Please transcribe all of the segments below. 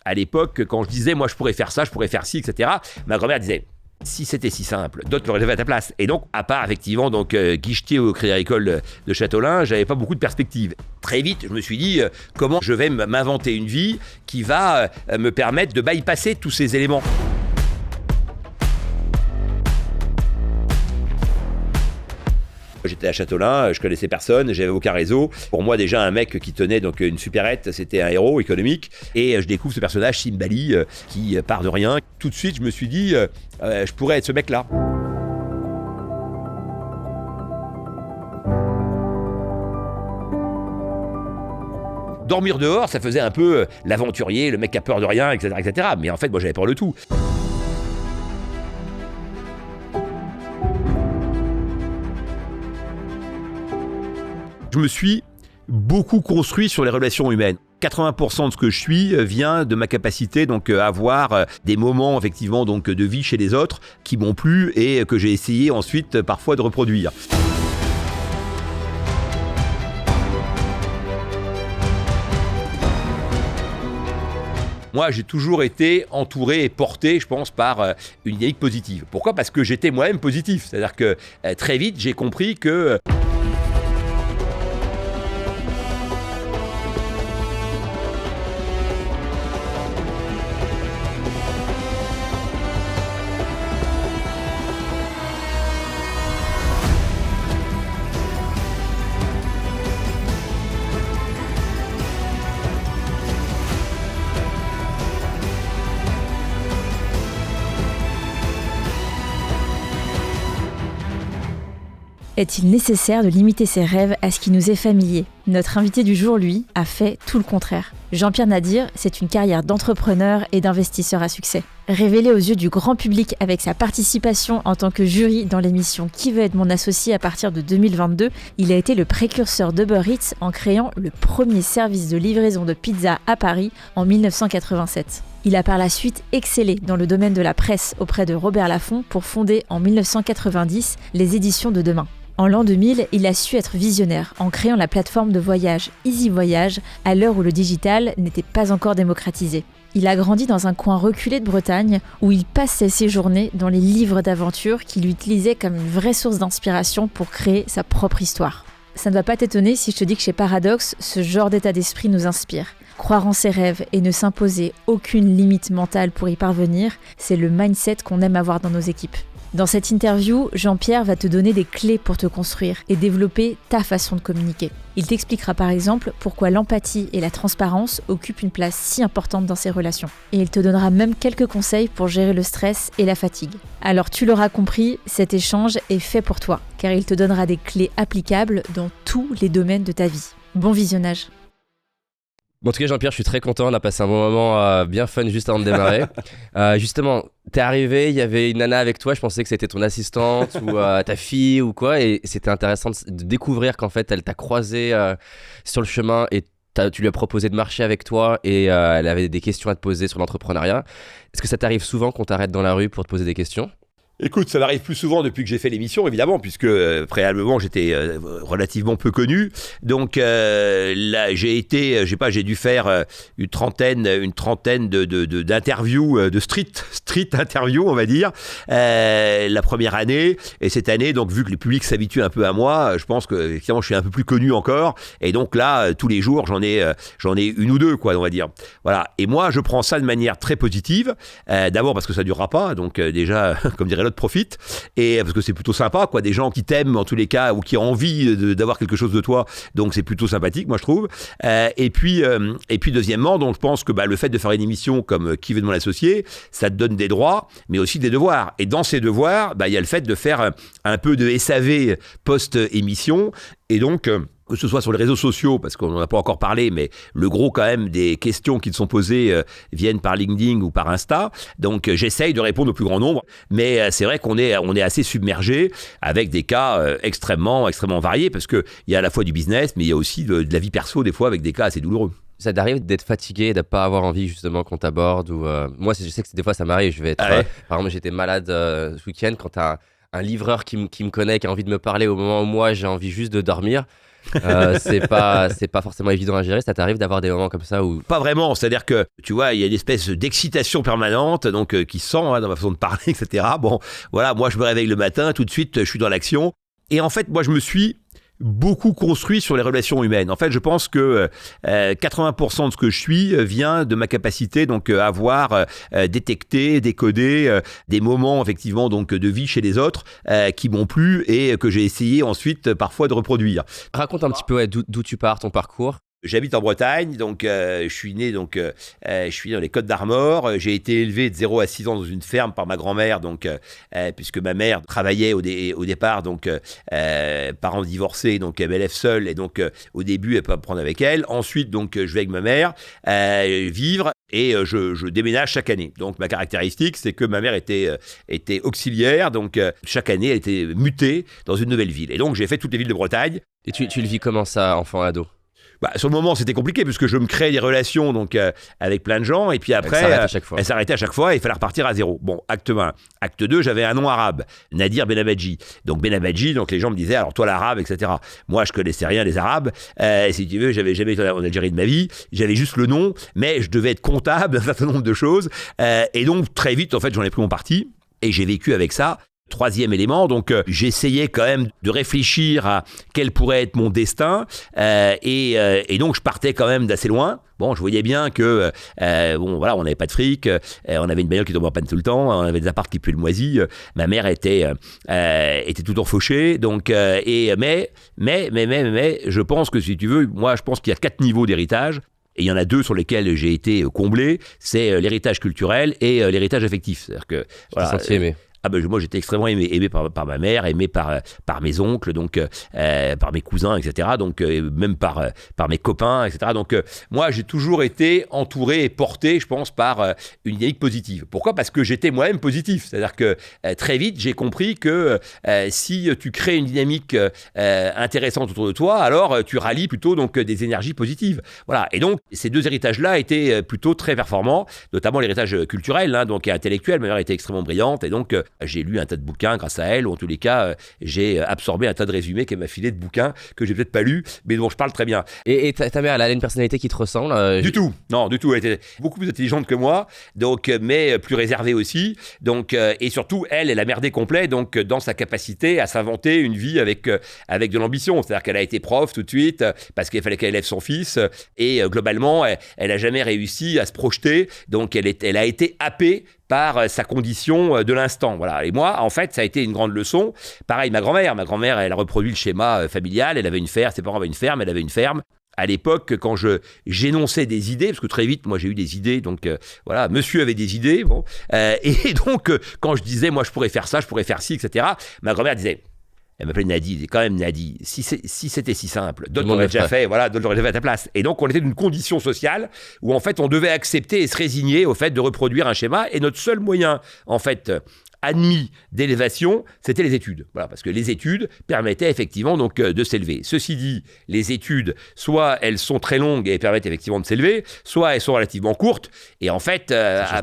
À l'époque, quand je disais, moi, je pourrais faire ça, je pourrais faire ci, etc., ma grand-mère disait... Si c'était si simple, d'autres l'auraient fait à ta place. Et donc, à part effectivement guichetier au Crédit Agricole de Châteaulin, j'avais pas beaucoup de perspectives. Très vite, je me suis dit comment je vais m'inventer une vie qui va me permettre de bypasser tous ces éléments. J'étais à Châteaulin, je connaissais personne, j'avais aucun réseau. Pour moi, déjà, un mec qui tenait une supérette, c'était un héros économique. Et je découvre ce personnage, Simbali, qui part de rien. Tout de suite, je me suis dit, je pourrais être ce mec-là. Dormir dehors, ça faisait un peu l'aventurier, le mec qui a peur de rien, etc., etc. Mais en fait, moi, j'avais peur de tout. Je me suis beaucoup construit sur les relations humaines. 80% de ce que je suis vient de ma capacité à avoir des moments effectivement de vie chez les autres qui m'ont plu et que j'ai essayé ensuite parfois de reproduire. Moi, j'ai toujours été entouré et porté, je pense, par une dynamique positive. Pourquoi ? Parce que j'étais moi-même positif. C'est-à-dire que très vite, j'ai compris que... Est-il nécessaire de limiter ses rêves à ce qui nous est familier ? Notre invité du jour, lui, a fait tout le contraire. Jean-Pierre Nadir, c'est une carrière d'entrepreneur et d'investisseur à succès. Révélé aux yeux du grand public avec sa participation en tant que jury dans l'émission Qui veut être mon associé à partir de 2022, il a été le précurseur d'Uber Eats en créant le premier service de livraison de pizza à Paris en 1987. Il a par la suite excellé dans le domaine de la presse auprès de Robert Laffont pour fonder en 1990 les éditions de Demain. En l'an 2000, il a su être visionnaire en créant la plateforme de voyage Easy Voyage à l'heure où le digital n'était pas encore démocratisé. Il a grandi dans un coin reculé de Bretagne où il passait ses journées dans les livres d'aventure qu'il utilisait comme une vraie source d'inspiration pour créer sa propre histoire. Ça ne va pas t'étonner si je te dis que chez Paradox, ce genre d'état d'esprit nous inspire. Croire en ses rêves et ne s'imposer aucune limite mentale pour y parvenir, c'est le mindset qu'on aime avoir dans nos équipes. Dans cette interview, Jean-Pierre va te donner des clés pour te construire et développer ta façon de communiquer. Il t'expliquera par exemple pourquoi l'empathie et la transparence occupent une place si importante dans ses relations. Et il te donnera même quelques conseils pour gérer le stress et la fatigue. Alors tu l'auras compris, cet échange est fait pour toi, car il te donnera des clés applicables dans tous les domaines de ta vie. Bon visionnage. Bon, en tout cas, Jean-Pierre, je suis très content. On a passé un bon moment bien fun juste avant de démarrer. Justement, t'es arrivé, il y avait une nana avec toi. Je pensais que c'était ton assistante ou ta fille ou quoi. Et c'était intéressant de découvrir qu'en fait, elle t'a croisé sur le chemin et tu lui as proposé de marcher avec toi et elle avait des questions à te poser sur l'entrepreneuriat. Est-ce que ça t'arrive souvent qu'on t'arrête dans la rue pour te poser des questions ? Écoute, ça m'arrive plus souvent depuis que j'ai fait l'émission, évidemment, puisque préalablement j'étais relativement peu connu. Donc là, j'ai dû faire une trentaine d'interviews, de street interviews, on va dire, la première année. Et cette année, donc vu que le public s'habitue un peu à moi, je pense que effectivement je suis un peu plus connu encore. Et donc là, tous les jours, j'en ai une ou deux, quoi, on va dire. Voilà. Et moi, je prends ça de manière très positive. D'abord parce que ça durera pas, donc déjà, comme dirait l'autre, profite, et parce que c'est plutôt sympa, quoi, des gens qui t'aiment en tous les cas ou qui ont envie d'avoir quelque chose de toi, donc c'est plutôt sympathique, moi je trouve. Et puis deuxièmement, donc je pense que le fait de faire une émission comme Qui veut être mon associé, ça te donne des droits, mais aussi des devoirs. Et dans ces devoirs, il y a le fait de faire un peu de SAV post-émission, et donc que ce soit sur les réseaux sociaux, parce qu'on n'en a pas encore parlé, mais le gros quand même des questions qui te sont posées viennent par LinkedIn ou par Insta. Donc j'essaye de répondre au plus grand nombre, mais c'est vrai qu'on est assez submergé avec des cas extrêmement variés, parce qu'il y a à la fois du business, mais il y a aussi de la vie perso des fois avec des cas assez douloureux. Ça t'arrive d'être fatigué, de ne pas avoir envie justement qu'on t'aborde ou Moi, je sais que des fois ça m'arrive, je vais être... par exemple, j'étais malade ce week-end quand t'as un livreur qui me connaît, qui a envie de me parler au moment où moi j'ai envie juste de dormir. C'est pas forcément évident à gérer. Ça t'arrive d'avoir des moments comme ça où... Pas vraiment, c'est-à-dire que tu vois, il y a une espèce d'excitation permanente, donc qui se sent dans ma façon de parler, etc. Bon, voilà, moi je me réveille le matin, tout de suite je suis dans l'action. Et en fait, moi je me suis beaucoup construit sur les relations humaines. En fait, je pense que 80% de ce que je suis vient de ma capacité donc à avoir détecté, décodé des moments effectivement donc de vie chez les autres qui m'ont plu et que j'ai essayé ensuite parfois de reproduire. Raconte un petit peu d'où tu pars, ton parcours. J'habite en Bretagne, donc je suis né je suis dans les Côtes d'Armor. J'ai été élevé de 0 à 6 ans dans une ferme par ma grand-mère, donc puisque ma mère travaillait au départ, donc parents divorcés, donc elle m'élève seule et donc au début elle peut me prendre avec elle. Ensuite donc je vais avec ma mère vivre et je déménage chaque année. Donc ma caractéristique c'est que ma mère était auxiliaire, donc chaque année elle était mutée dans une nouvelle ville. Et donc j'ai fait toutes les villes de Bretagne. Et tu le vis comment ça, enfant, ado? Sur le moment, c'était compliqué puisque je me crée des relations donc avec plein de gens et puis après, elle s'arrêtait à chaque fois et il fallait repartir à zéro. Bon, acte 1. Acte 2, j'avais un nom arabe, Nadir Benabadji. Donc Benabadji, donc les gens me disaient, alors toi l'arabe, etc. Moi, je connaissais rien des arabes. Si tu veux, j'avais jamais été en Algérie de ma vie. J'avais juste le nom, mais je devais être comptable d'un certain nombre de choses. Et donc, très vite, en fait, j'en ai pris mon parti et j'ai vécu avec ça. Troisième élément, donc j'essayais quand même de réfléchir à quel pourrait être mon destin et donc je partais quand même d'assez loin. Bon, je voyais bien que voilà, on n'avait pas de fric, on avait une bagnole qui tombait en panne tout le temps, on avait des apparts qui puaient le moisi, ma mère était tout le temps fauchée, donc mais je pense que si tu veux, moi je pense qu'il y a 4 niveaux d'héritage. Et il y en a 2 sur lesquels j'ai été comblé, c'est l'héritage culturel et l'héritage affectif. C'est-à-dire que voilà, senti aimé. Moi j'étais extrêmement aimé par ma mère, aimé par mes oncles, donc par mes cousins, etc. Donc même par mes copains, etc. Donc moi j'ai toujours été entouré et porté, je pense, par une dynamique positive. Pourquoi ? Parce que j'étais moi-même positif. C'est-à-dire que très vite j'ai compris que si tu crées une dynamique intéressante autour de toi, alors tu rallies plutôt donc des énergies positives. Voilà. Et donc ces 2 héritages-là étaient plutôt très performants, notamment l'héritage culturel, donc et intellectuel. Ma mère était extrêmement brillante et donc j'ai lu un tas de bouquins grâce à elle, ou en tous les cas, j'ai absorbé un tas de résumés qu'elle m'a filé de bouquins que j'ai peut-être pas lus, mais dont je parle très bien. Et ta mère, elle a une personnalité qui te ressemble Du tout, non, du tout. Elle était beaucoup plus intelligente que moi, donc, mais plus réservée aussi. Donc, et surtout, elle a merdé complet, donc dans sa capacité à s'inventer une vie avec de l'ambition. C'est-à-dire qu'elle a été prof tout de suite, parce qu'il fallait qu'elle élève son fils, et globalement, elle a jamais réussi à se projeter, donc elle a été happée par sa condition de l'instant. Voilà. Et moi, en fait, ça a été une grande leçon. Pareil, ma grand-mère, elle a reproduit le schéma familial. Elle avait une ferme, ses parents avaient une ferme, elle avait une ferme. À l'époque, quand j'énonçais des idées, parce que très vite, moi, j'ai eu des idées, donc voilà, monsieur avait des idées, bon. Et donc, quand je disais, moi, je pourrais faire ça, je pourrais faire ci, etc., ma grand-mère disait... Elle m'appelait Nadi, elle dit quand même Nadi, si c'était si simple, d'autres l'auraient déjà fait, voilà, d'autres l'auraient déjà fait à ta place. Et donc on était d'une condition sociale où en fait on devait accepter et se résigner au fait de reproduire un schéma, et notre seul moyen en fait admis d'élévation, c'était les études. Voilà, parce que les études permettaient effectivement donc de s'élever. Ceci dit, les études, soit elles sont très longues et permettent effectivement de s'élever, soit elles sont relativement courtes. Et en fait, à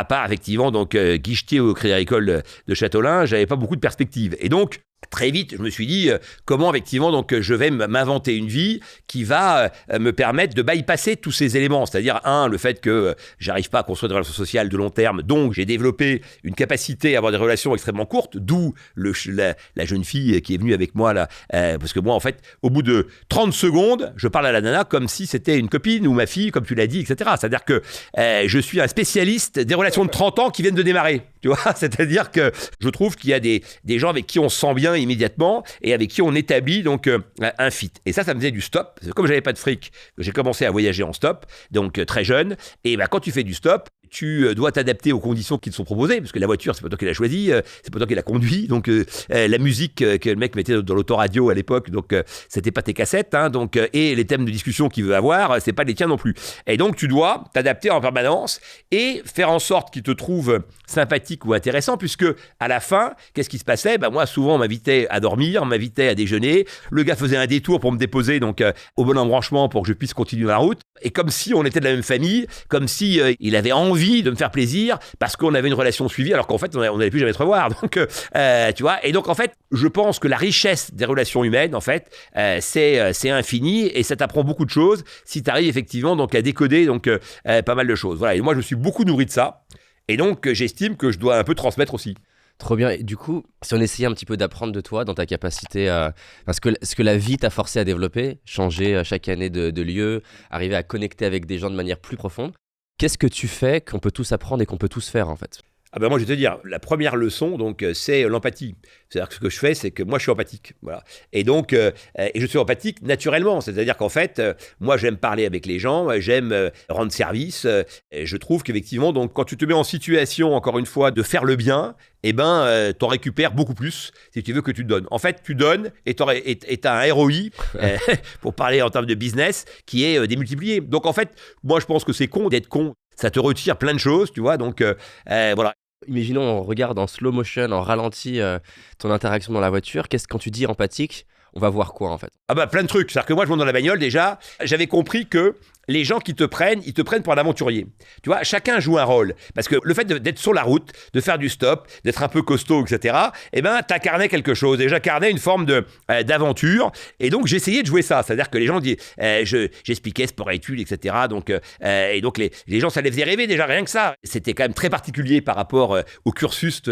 part effectivement donc guichetier au Crédit Agricole de Châteaulin, j'avais pas beaucoup de perspectives. Et donc très vite, je me suis dit comment effectivement donc je vais m'inventer une vie qui va me permettre de bypasser tous ces éléments, c'est-à-dire le fait que j'arrive pas à construire des relations sociales de long terme, donc j'ai développé une capacité à avoir des relations extrêmement courtes, d'où la jeune fille qui est venue avec moi là, parce que moi en fait au bout de 30 secondes je parle à la nana comme si c'était une copine ou ma fille comme tu l'as dit, etc. C'est-à-dire que je suis un spécialiste des relations de 30 ans qui viennent de démarrer, tu vois, c'est-à-dire que je trouve qu'il y a des gens avec qui on se sent bien immédiatement et avec qui on établit donc un fit. Et ça me faisait du stop. Parce que comme j'avais pas de fric, j'ai commencé à voyager en stop, donc très jeune. Et quand tu fais du stop, tu dois t'adapter aux conditions qui te sont proposées, parce que la voiture, c'est pas toi qui l'as choisie, c'est pas toi qui l'as conduit, donc la musique que le mec mettait dans l'autoradio à l'époque, donc c'était pas tes cassettes, donc et les thèmes de discussion qu'il veut avoir, c'est pas les tiens non plus. Et donc tu dois t'adapter en permanence et faire en sorte qu'il te trouve sympathique ou intéressant, puisque à la fin, qu'est-ce qui se passait ? Moi, souvent, on m'invitait à dormir, on m'invitait à déjeuner, le gars faisait un détour pour me déposer donc au bon embranchement pour que je puisse continuer la route, et comme si on était de la même famille, comme si il avait envie envie de me faire plaisir parce qu'on avait une relation suivie alors qu'en fait on n'allait plus jamais se revoir. Donc tu vois, et donc en fait je pense que la richesse des relations humaines en fait c'est infini et ça t'apprend beaucoup de choses si tu arrives effectivement donc à décoder donc pas mal de choses. Voilà, et moi je me suis beaucoup nourri de ça et donc j'estime que je dois un peu transmettre aussi. Trop bien. Et du coup, si on essayait un petit peu d'apprendre de toi dans ta capacité, parce que ce que la vie t'a forcé à développer, changer chaque année de lieu, arriver à connecter avec des gens de manière plus profonde, qu'est-ce que tu fais qu'on peut tous apprendre et qu'on peut tous faire en fait? Ah ben moi je vais te dire, la première leçon donc c'est l'empathie. C'est-à-dire que ce que je fais c'est que moi je suis empathique, voilà. Et donc et je suis empathique naturellement, c'est-à-dire qu'en fait moi j'aime parler avec les gens, j'aime rendre service et je trouve qu'effectivement donc quand tu te mets en situation encore une fois de faire le bien, eh ben t'en récupères beaucoup plus si tu veux que tu donnes. En fait, tu donnes et t'as un ROI pour parler en termes de business qui est démultiplié. Donc en fait, moi je pense que c'est con d'être con. Ça te retire plein de choses, tu vois, donc voilà. Imaginons, on regarde en slow motion, en ralenti, ton interaction dans la voiture. Quand tu dis empathique, on va voir quoi en fait? Ah bah plein de trucs. C'est-à-dire que moi, je monte dans la bagnole déjà, j'avais compris que les gens qui te prennent, ils te prennent pour un aventurier. Tu vois, chacun joue un rôle. Parce que le fait d'être sur la route, de faire du stop, d'être un peu costaud, etc., eh ben, t'incarnais quelque chose. Et j'incarnais une forme d'aventure. Et donc, j'essayais de jouer ça. C'est-à-dire que les gens disaient, j'expliquais sport-études, etc. Donc, et donc, les gens, ça les faisait rêver déjà, rien que ça. C'était quand même très particulier par rapport au cursus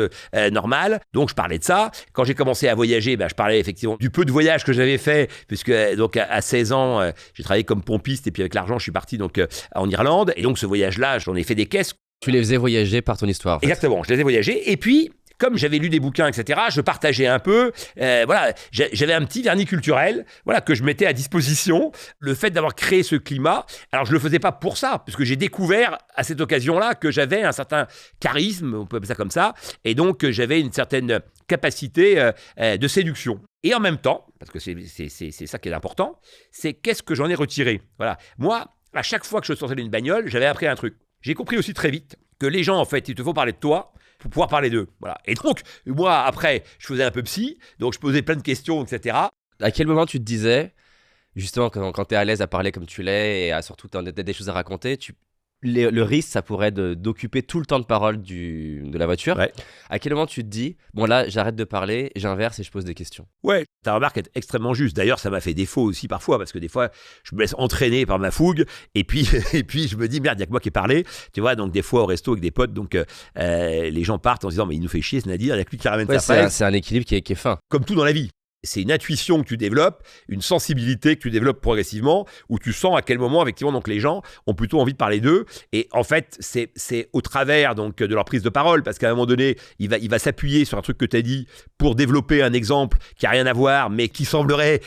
normal. Donc, je parlais de ça. Quand j'ai commencé à voyager, ben, je parlais effectivement du peu de voyages que j'avais fait, puisque donc à 16 ans, j'ai travaillé comme pompiste. Et puis avec l'argent, je suis parti donc en Irlande et donc ce voyage-là, j'en ai fait des caisses. Tu les faisais voyager par ton histoire. En fait. Exactement, je les ai voyagés et puis comme j'avais lu des bouquins, etc., je partageais un peu. Voilà, j'avais un petit vernis culturel, voilà, que je mettais à disposition. Le fait d'avoir créé ce climat, alors je le faisais pas pour ça, parce que j'ai découvert à cette occasion-là que j'avais un certain charisme, on peut appeler ça comme ça, et donc j'avais une certaine capacité de séduction. Et en même temps, parce que c'est ça qui est important, c'est qu'est-ce que j'en ai retiré. Voilà, moi, à chaque fois que je sortais d'une bagnole, j'avais appris un truc. J'ai compris aussi très vite que les gens, en fait, il te faut parler de toi pour pouvoir parler d'eux. Voilà. Et donc, moi, après, je faisais un peu psy, donc je posais plein de questions, etc. À quel moment tu te disais, justement, quand tu es à l'aise à parler comme tu l'es et surtout tu as des choses à raconter, le risque, ça pourrait d'occuper tout le temps de parole de la voiture. Ouais. À quel moment tu te dis, bon là, j'arrête de parler, j'inverse et je pose des questions? Ouais, ta remarque est extrêmement juste. D'ailleurs, ça m'a fait défaut aussi parfois, parce que des fois, je me laisse entraîner par ma fougue, et puis je me dis, merde, il n'y a que moi qui ai parlé. Tu vois, donc des fois au resto avec des potes, donc les gens partent en se disant, mais il nous fait chier ce Nadir, il n'y a que lui qui ramène sa presse. C'est un équilibre qui est fin. Comme tout dans la vie. C'est une intuition que tu développes, une sensibilité que tu développes progressivement, où tu sens à quel moment, effectivement, donc les gens ont plutôt envie de parler d'eux. Et en fait, c'est au travers donc de leur prise de parole, parce qu'à un moment donné, il va s'appuyer sur un truc que tu as dit pour développer un exemple qui a rien à voir, mais qui semblerait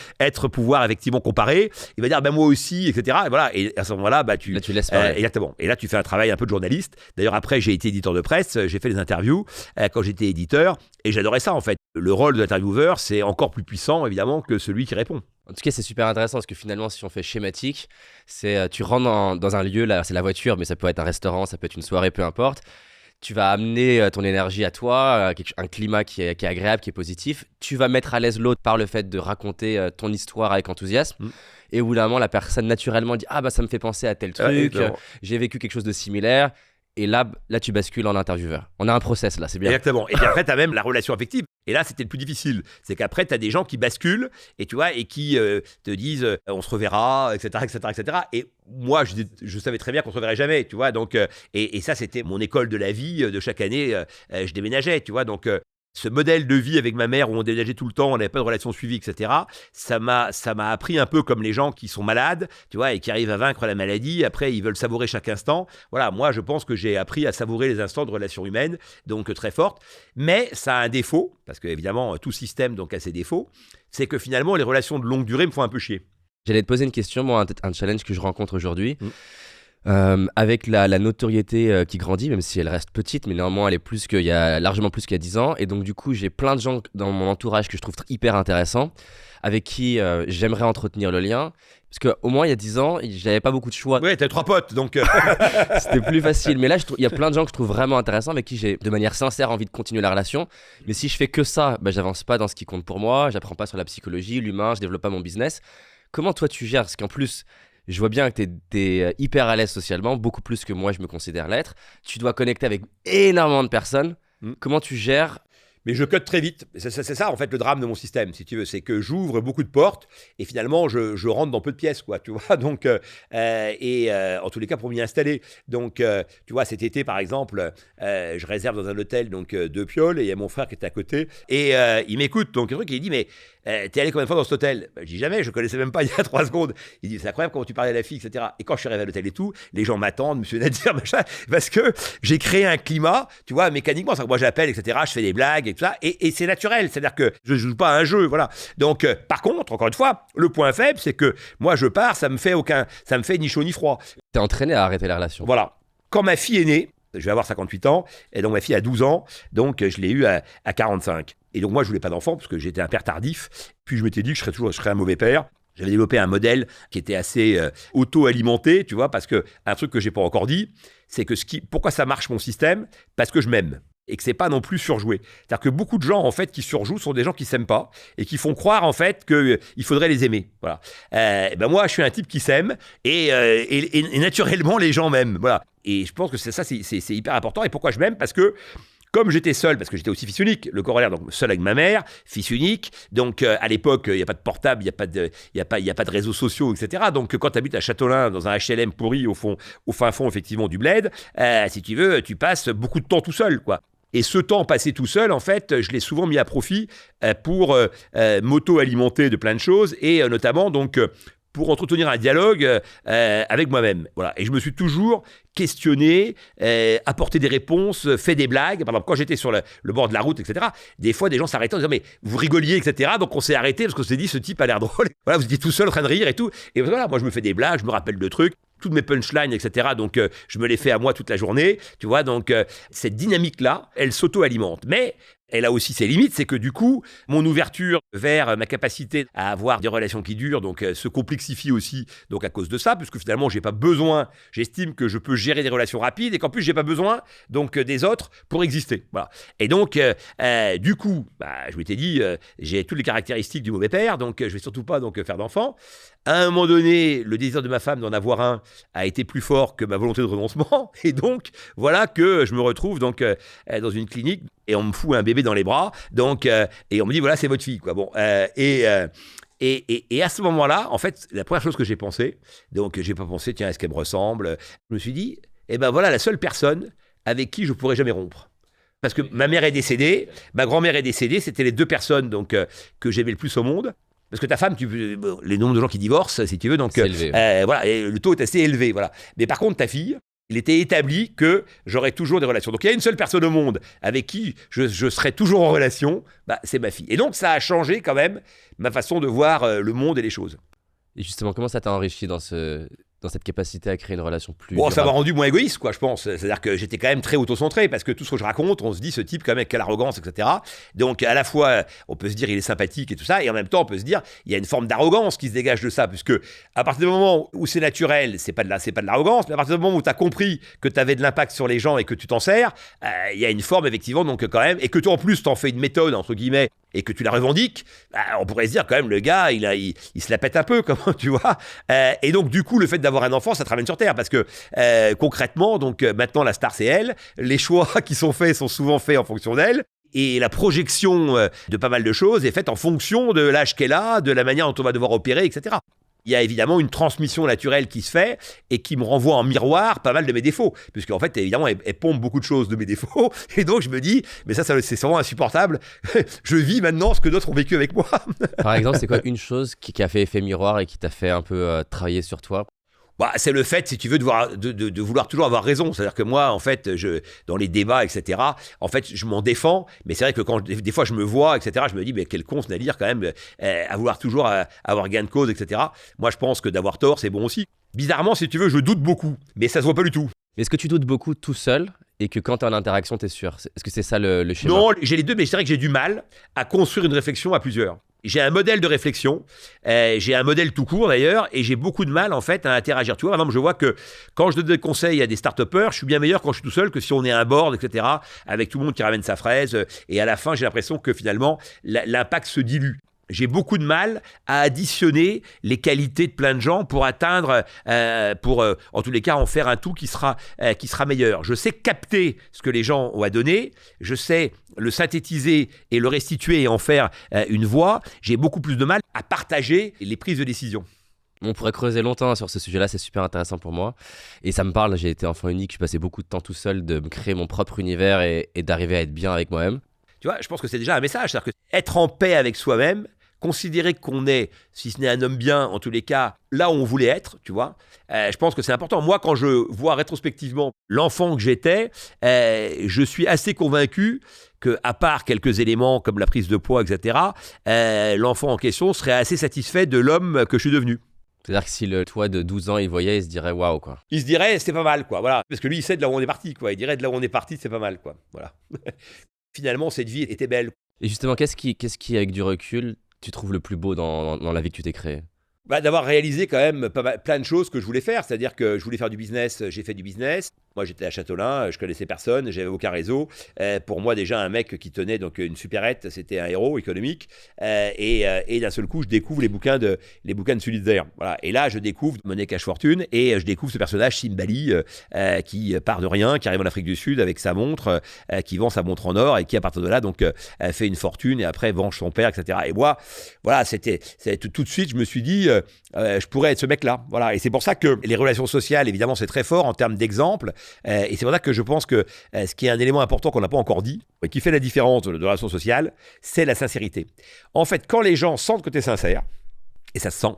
pouvoir effectivement comparer. Il va dire, ben moi aussi, etc. Et voilà. Et à ce moment-là, bah là, tu laisses parler. Exactement. Et là, tu fais un travail un peu de journaliste. D'ailleurs, après, j'ai été éditeur de presse, j'ai fait des interviews quand j'étais éditeur, et j'adorais ça en fait. Le rôle de l'intervieweur, c'est encore plus puissant évidemment que celui qui répond. En tout cas, c'est super intéressant parce que finalement, si on fait schématique, c'est tu rentres dans un lieu, là, c'est la voiture, mais ça peut être un restaurant, ça peut être une soirée, peu importe. Tu vas amener ton énergie à toi, un climat qui est agréable, qui est positif. Tu vas mettre à l'aise l'autre par le fait de raconter ton histoire avec enthousiasme. Et au bout d'un moment, la personne naturellement dit « Ah bah ça me fait penser à tel truc, j'ai vécu quelque chose de similaire ». Et là, tu bascules en intervieweur. On a un process là, c'est bien. Exactement. Et puis après, tu as même la relation affective. Et là, c'était le plus difficile. C'est qu'après, tu as des gens qui basculent et tu vois, et qui te disent on se reverra, etc., etc., etc. Et moi, je savais très bien qu'on se reverrait jamais, tu vois. Donc, et ça, c'était mon école de la vie. De chaque année, je déménageais, tu vois. Donc, ce modèle de vie avec ma mère où on déménageait tout le temps, on n'avait pas de relation suivie, etc. Ça m'a appris un peu comme les gens qui sont malades, tu vois, et qui arrivent à vaincre la maladie. Après, ils veulent savourer chaque instant. Voilà, moi, je pense que j'ai appris à savourer les instants de relations humaines, donc très fortes. Mais ça a un défaut, parce qu'évidemment, tout système donc a ses défauts, c'est que finalement, les relations de longue durée me font un peu chier. J'allais te poser une question, moi, un challenge que je rencontre aujourd'hui. Avec la notoriété qui grandit, même si elle reste petite, mais néanmoins elle est largement plus qu'il y a 10 ans. Et donc du coup j'ai plein de gens dans mon entourage que je trouve hyper intéressants, avec qui j'aimerais entretenir le lien. Parce qu'au moins il y a 10 ans, j'avais pas beaucoup de choix. Ouais, t'as 3 potes, donc... C'était plus facile. Mais là, il y a plein de gens que je trouve vraiment intéressants, avec qui j'ai de manière sincère envie de continuer la relation. Mais si je fais que ça, bah, j'avance pas dans ce qui compte pour moi, j'apprends pas sur la psychologie, l'humain, je développe pas mon business. Comment toi tu gères? Parce qu'en plus... Je vois bien que t'es hyper à l'aise socialement, beaucoup plus que moi je me considère l'être. Tu dois connecter avec énormément de personnes. Comment tu gères? Mais je cut très vite. C'est ça, en fait, le drame de mon système, si tu veux. C'est que j'ouvre beaucoup de portes et finalement, je rentre dans peu de pièces, quoi, tu vois. Donc, en tous les cas, pour m'y installer. Donc, tu vois, cet été, par exemple, je réserve dans un hôtel donc, de Piole et il y a mon frère qui était à côté. Et il m'écoute, donc, le truc, il dit, mais t'es allé combien de fois dans cet hôtel? Je dis jamais, je connaissais même pas il y a 3 secondes. Il dit, c'est incroyable comment tu parlais à la fille, etc. Et quand je suis arrivé à l'hôtel et tout, les gens m'attendent, monsieur Nadir, machin, parce que j'ai créé un climat, tu vois, mécaniquement. C'est que moi, j'appelle, etc. Je fais des blagues et tout ça. Et c'est naturel, c'est-à-dire que je joue pas à un jeu, voilà. Donc, par contre, encore une fois, le point faible, c'est que moi, je pars, ça me fait ni chaud ni froid. T'es entraîné à arrêter la relation. Voilà. Quand ma fille est née, je vais avoir 58 ans, et donc ma fille a 12 ans, donc je l'ai eue à 45. Et donc moi, je voulais pas d'enfant, parce que j'étais un père tardif, puis je m'étais dit que je serais un mauvais père. J'avais développé un modèle qui était assez auto-alimenté, tu vois, parce que un truc que j'ai pas encore dit, c'est que pourquoi ça marche mon système? Parce que je m'aime. Et que c'est pas non plus surjoué. C'est-à-dire que beaucoup de gens, en fait, qui surjouent sont des gens qui s'aiment pas et qui font croire, en fait, qu'il faudrait les aimer. Voilà. Ben moi, je suis un type qui s'aime et naturellement, les gens m'aiment. Voilà. Et je pense que c'est hyper important. Et pourquoi je m'aime? Parce que comme j'étais seul, parce que j'étais aussi fils unique, le corollaire, donc seul avec ma mère, fils unique, donc à l'époque, il n'y a pas de portable, il n'y a pas de réseaux sociaux, etc. Donc quand tu habites à Châteaulin, dans un HLM pourri, au fin fond, effectivement, du bled, si tu veux, tu passes beaucoup de temps tout seul, quoi. Et ce temps passé tout seul, en fait, je l'ai souvent mis à profit pour m'auto-alimenter de plein de choses, et notamment, donc, pour entretenir un dialogue avec moi-même. Voilà. Et je me suis toujours questionné, apporté des réponses, fait des blagues. Par exemple, quand j'étais sur le bord de la route, etc., des fois, des gens s'arrêtaient en disant « Mais vous rigoliez, etc. » Donc, on s'est arrêté parce qu'on s'est dit « Ce type a l'air drôle. » Voilà, vous étiez tout seul en train de rire et tout. Et voilà, moi, je me fais des blagues, je me rappelle de trucs. Toutes mes punchlines, etc. Donc, je me les fais à moi toute la journée. Tu vois, donc, cette dynamique-là, elle s'auto-alimente. Mais elle a aussi ses limites, c'est que du coup, mon ouverture vers ma capacité à avoir des relations qui durent, donc se complexifie aussi donc à cause de ça, puisque finalement, j'ai pas besoin, j'estime que je peux gérer des relations rapides et qu'en plus, j'ai pas besoin donc des autres pour exister. Voilà. Et donc, du coup, je m'étais dit, j'ai toutes les caractéristiques du mauvais père, donc je vais surtout pas donc faire d'enfant. À un moment donné, le désir de ma femme d'en avoir un a été plus fort que ma volonté de renoncement, et donc voilà que je me retrouve donc dans une clinique et on me fout un bébé dans les bras, donc et on me dit voilà c'est votre fille quoi. Bon et à ce moment-là, en fait, la première chose que j'ai pensé, donc j'ai pas pensé tiens est-ce qu'elle me ressemble, je me suis dit ben voilà la seule personne avec qui je pourrais jamais rompre. Parce que ma mère est décédée, ma grand-mère est décédée, c'était les 2 personnes donc que j'aimais le plus au monde. Parce que ta femme, les nombres de gens qui divorcent, si tu veux, donc voilà, et le taux est assez élevé, voilà. Mais par contre, ta fille, il était établi que j'aurais toujours des relations. Donc il y a une seule personne au monde avec qui je serai toujours en relation, c'est ma fille. Et donc ça a changé quand même ma façon de voir le monde et les choses. Et justement, comment ça t'a enrichi dans cette capacité à créer une relation plus Bon, durable? ça m'a rendu moins égoïste, quoi, je pense. C'est-à-dire que j'étais quand même très auto-centré, parce que tout ce que je raconte, on se dit, ce type, quand même, quelle arrogance, etc. Donc, à la fois, on peut se dire, il est sympathique et tout ça, et en même temps, on peut se dire, il y a une forme d'arrogance qui se dégage de ça, puisque à partir du moment où c'est naturel, c'est pas de l'arrogance, mais à partir du moment où tu as compris que tu avais de l'impact sur les gens et que tu t'en sers, il y a une forme, effectivement, donc quand même, et que toi, en plus, t'en fais une méthode, entre guillemets, et que tu la revendiques, on pourrait se dire quand même le gars il se la pète un peu comment tu vois, et donc du coup le fait d'avoir un enfant ça te ramène sur terre parce que concrètement donc maintenant la star c'est elle, les choix qui sont faits sont souvent faits en fonction d'elle. Et la projection de pas mal de choses est faite en fonction de l'âge qu'elle a, de la manière dont on va devoir opérer, etc. Il y a évidemment une transmission naturelle qui se fait et qui me renvoie en miroir pas mal de mes défauts. Puisqu'en fait, évidemment, elle pompe beaucoup de choses de mes défauts. Et donc, je me dis, mais ça c'est vraiment insupportable. Je vis maintenant ce que d'autres ont vécu avec moi. Par exemple, c'est quoi une chose qui a fait effet miroir et qui t'a fait un peu travailler sur toi? C'est le fait, si tu veux, de vouloir toujours avoir raison. C'est-à-dire que moi, en fait, dans les débats, etc., en fait, je m'en défends. Mais c'est vrai que quand des fois je me vois, etc., je me dis, mais quel con ce Nadir, quand même, à vouloir toujours avoir gain de cause, etc. Moi, je pense que d'avoir tort, c'est bon aussi. Bizarrement, si tu veux, je doute beaucoup. Mais ça se voit pas du tout. Est-ce que tu doutes beaucoup tout seul et que quand tu es en interaction, tu es sûr? Est-ce que c'est ça le schéma? Non, j'ai les deux, mais c'est vrai que j'ai du mal à construire une réflexion à plusieurs. J'ai un modèle de réflexion, j'ai un modèle tout court d'ailleurs, et j'ai beaucoup de mal en fait à interagir. Tu vois, par exemple, je vois que quand je donne des conseils à des start-upers, je suis bien meilleur quand je suis tout seul que si on est à un board, etc., avec tout le monde qui ramène sa fraise, et à la fin, j'ai l'impression que finalement, l'impact se dilue. j'ai beaucoup de mal à additionner les qualités de plein de gens pour atteindre, en tous les cas, en faire un tout qui sera meilleur. Je sais capter ce que les gens ont à donner, je sais le synthétiser et le restituer et en faire une voix. J'ai beaucoup plus de mal à partager les prises de décision. On pourrait creuser longtemps sur ce sujet-là, c'est super intéressant pour moi. Et ça me parle, j'ai été enfant unique, je passais beaucoup de temps tout seul, de me créer mon propre univers et d'arriver à être bien avec moi-même. Tu vois, je pense que c'est déjà un message, c'est-à-dire que être en paix avec soi-même, considérer qu'on est, si ce n'est un homme bien, en tous les cas, là où on voulait être, tu vois, je pense que c'est important. Moi, quand je vois rétrospectivement l'enfant que j'étais, je suis assez convaincu qu'à part quelques éléments comme la prise de poids, etc., l'enfant en question serait assez satisfait de l'homme que je suis devenu. C'est-à-dire que si le toi de 12 ans, il voyait, il se dirait waouh, quoi. Il se dirait, c'est pas mal, quoi, voilà. Parce que lui, il sait de là où on est parti, quoi. Il dirait de là où on est parti, c'est pas mal, quoi, voilà. Finalement, cette vie était belle. Et justement, qu'est-ce qui, avec du recul, tu trouves le plus beau dans la vie que tu t'es créée? D'avoir réalisé quand même plein de choses que je voulais faire. C'est-à-dire que je voulais faire du business, j'ai fait du business. Moi, j'étais à Châteaulin, je connaissais personne, j'avais aucun réseau. Pour moi, déjà, un mec qui tenait donc une supérette, c'était un héros économique. Et d'un seul coup, je découvre les bouquins de Sulitzer. Voilà. Et là, je découvre Monnaie Cash Fortune et je découvre ce personnage Simbali qui part de rien, qui arrive en Afrique du Sud avec sa montre, qui vend sa montre en or et qui, à partir de là, donc, fait une fortune et après venge son père, etc. Et moi, voilà, c'était tout de suite, je me suis dit, je pourrais être ce mec-là. Voilà. Et c'est pour ça que les relations sociales, évidemment, c'est très fort en termes d'exemple. Et c'est pour ça que je pense que ce qui est un élément important qu'on n'a pas encore dit, et qui fait la différence de relations sociales, c'est la sincérité. En fait, quand les gens sentent que tu es sincère, et ça se sent,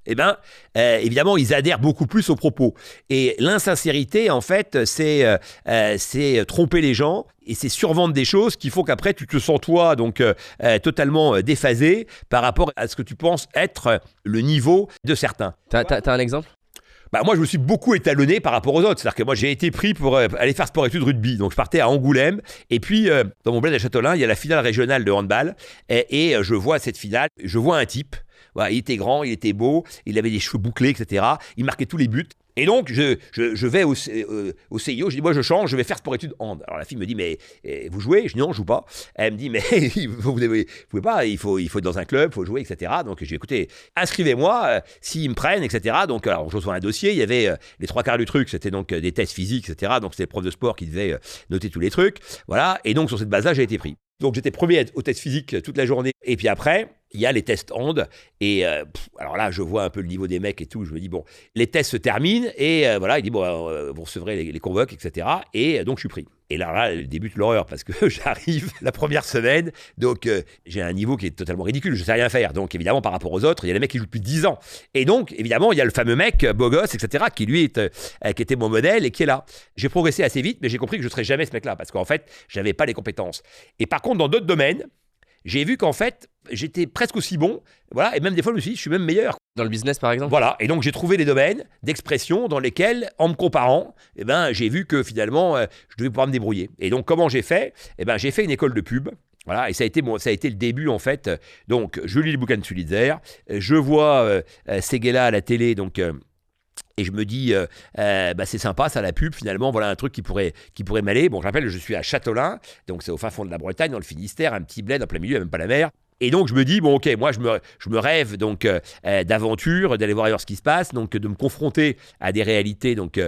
eh bien, évidemment, ils adhèrent beaucoup plus aux propos. Et l'insincérité, en fait, c'est tromper les gens et c'est survendre des choses qui font qu'après, tu te sens, toi, donc totalement déphasé par rapport à ce que tu penses être le niveau de certains. T'as un exemple ? Moi, je me suis beaucoup étalonné par rapport aux autres. C'est-à-dire que moi, j'ai été pris pour aller faire sport-études rugby. Donc, je partais à Angoulême. Et puis, dans mon bled à Châteaulin, il y a la finale régionale de handball. Et je vois cette finale. Je vois un type. Voilà, il était grand, il était beau. Il avait des cheveux bouclés, etc. Il marquait tous les buts. Et donc, je vais au CIO, je dis, moi, je change, je vais faire sport-études hand. Alors, la fille me dit, mais vous jouez? Je dis, non, je joue pas. Elle me dit, mais vous pouvez pas, il faut être dans un club, il faut jouer, etc. Donc, j'ai dit, écoutez, inscrivez-moi, s'ils me prennent, etc. Donc, alors, je reçois un dossier, il y avait les 3/4 du truc, c'était donc des tests physiques, etc. Donc, c'était le prof de sport qui devait noter tous les trucs. Voilà. Et donc, sur cette base-là, j'ai été pris. Donc, j'étais premier aux tests physiques toute la journée. Et puis après, il y a les tests hand. Et alors là, je vois un peu le niveau des mecs et tout. Je me dis, bon, les tests se terminent. Et voilà, il dit, bon, vous recevrez les convoques, etc. Et donc, je suis pris. Et là, débute l'horreur parce que j'arrive la première semaine. Donc, j'ai un niveau qui est totalement ridicule. Je ne sais rien faire. Donc, évidemment, par rapport aux autres, il y a les mecs qui jouent depuis 10 ans. Et donc, évidemment, il y a le fameux mec, beau gosse, etc., qui lui qui était mon modèle et qui est là. J'ai progressé assez vite, mais j'ai compris que je ne serais jamais ce mec-là parce qu'en fait, je n'avais pas les compétences. Et par contre, dans d'autres domaines, j'ai vu qu'en fait, j'étais presque aussi bon, voilà, et même des fois, je me suis dit, je suis même meilleur. Dans le business, par exemple? Voilà, et donc j'ai trouvé des domaines d'expression dans lesquels, en me comparant, j'ai vu que finalement, je devais pouvoir me débrouiller. Et donc, comment j'ai fait? J'ai fait une école de pub. Voilà, et ça a été le début, en fait. Donc, je lis le bouquin de Sulitzer, je vois Séguéla à la télé, donc... Et je me dis, c'est sympa, ça, la pub, finalement, voilà un truc qui pourrait m'aller. Bon, je rappelle, je suis à Châteaulin, donc c'est au fin fond de la Bretagne, dans le Finistère, un petit bled en plein milieu, même pas la mer. Et donc, je me dis, bon, ok, moi, je me rêve donc d'aventure, d'aller voir ailleurs ce qui se passe, donc de me confronter à des réalités donc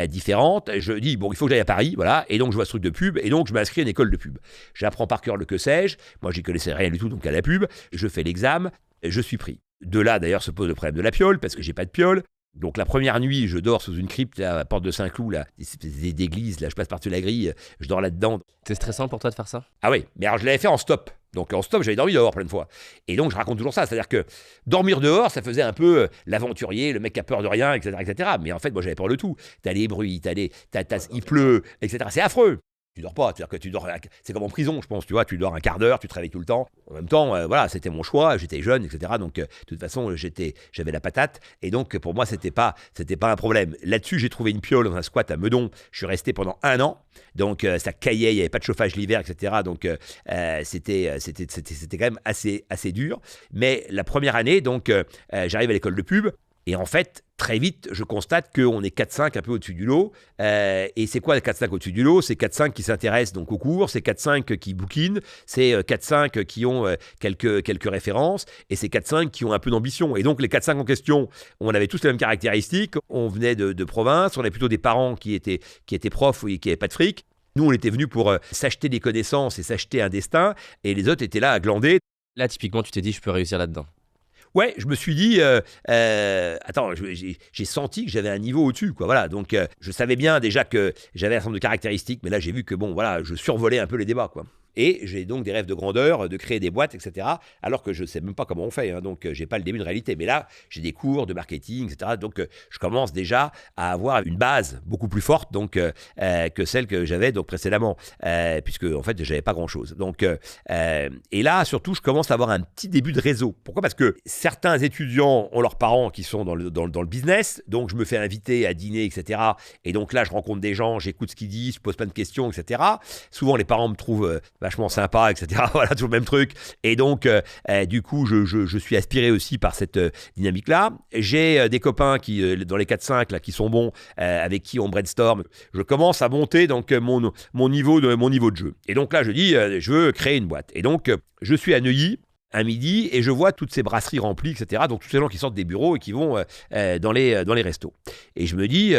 différentes. Je dis, bon, il faut que j'aille à Paris, voilà. Et donc, je vois ce truc de pub, et donc, je m'inscris à une école de pub. J'apprends par cœur le que sais-je. Moi, j'y connaissais rien du tout, donc à la pub. Je fais l'examen, je suis pris. De là, d'ailleurs, se pose le problème de la piole, parce que j'ai pas de piole. Donc la première nuit, je dors sous une crypte à la porte de Saint-Cloud, là, des églises, là, je passe par-dessus la grille, je dors là-dedans. C'est stressant pour toi de faire ça? Ah oui, mais alors je l'avais fait en stop. Donc en stop, j'avais dormi dehors plein de fois. Et donc je raconte toujours ça, c'est-à-dire que dormir dehors, ça faisait un peu l'aventurier, le mec qui a peur de rien, etc., etc. Mais en fait, moi j'avais peur de tout. T'as les bruits, il pleut, etc. C'est affreux. Tu dors pas, c'est-à-dire que tu dors, c'est comme en prison, je pense, tu vois, tu dors un quart d'heure, tu te réveilles tout le temps. En même temps, voilà, c'était mon choix, j'étais jeune, etc. Donc, de toute façon, j'avais la patate, et donc, pour moi, c'était pas un problème. Là-dessus, j'ai trouvé une piole dans un squat à Meudon, je suis resté pendant 1 an, donc, ça caillait, il n'y avait pas de chauffage l'hiver, etc. Donc, c'était quand même assez dur. Mais la première année, donc, j'arrive à l'école de pub, et en fait, très vite, je constate qu'on est 4-5 un peu au-dessus du lot. Et c'est quoi les 4-5 au-dessus du lot? C'est 4-5 qui s'intéressent donc aux cours, c'est 4-5 qui bouquinent, c'est 4-5 qui ont quelques références, et c'est 4-5 qui ont un peu d'ambition. Et donc les 4-5 en question, on avait tous les mêmes caractéristiques, on venait de province, on avait plutôt des parents qui étaient profs et qui n'avaient pas de fric. Nous, on était venus pour s'acheter des connaissances et s'acheter un destin, et les autres étaient là à glander. Là, typiquement, tu t'es dit, je peux réussir là-dedans. Ouais, je me suis dit, attends, j'ai senti que j'avais un niveau au-dessus, quoi. Voilà, donc je savais bien déjà que j'avais un certain nombre de caractéristiques, mais là j'ai vu que bon, voilà, je survolais un peu les débats, quoi. Et j'ai donc des rêves de grandeur, de créer des boîtes, etc. Alors que je ne sais même pas comment on fait, hein, donc j'ai pas le début de réalité. Mais là, j'ai des cours de marketing, etc. Donc je commence déjà à avoir une base beaucoup plus forte donc, que celle que j'avais donc, précédemment, puisque en fait, j'avais pas grand-chose. Donc, et là, surtout, je commence à avoir un petit début de réseau. Pourquoi ? Parce que certains étudiants ont leurs parents qui sont dans le business, donc je me fais inviter à dîner, etc. Et donc là, je rencontre des gens, j'écoute ce qu'ils disent, je pose plein de questions, etc. Souvent, les parents me trouvent vachement sympa, etc. Voilà, toujours le même truc. Et donc, du coup, je suis aspiré aussi par cette dynamique-là. J'ai des copains qui, dans les 4-5, là, qui sont bons, avec qui on brainstorm. Je commence à monter donc, mon niveau de jeu. Et donc là, je dis, je veux créer une boîte. Et donc, je suis à Neuilly, à midi, et je vois toutes ces brasseries remplies, etc. Donc tous ces gens qui sortent des bureaux et qui vont dans les restos. Et je me dis,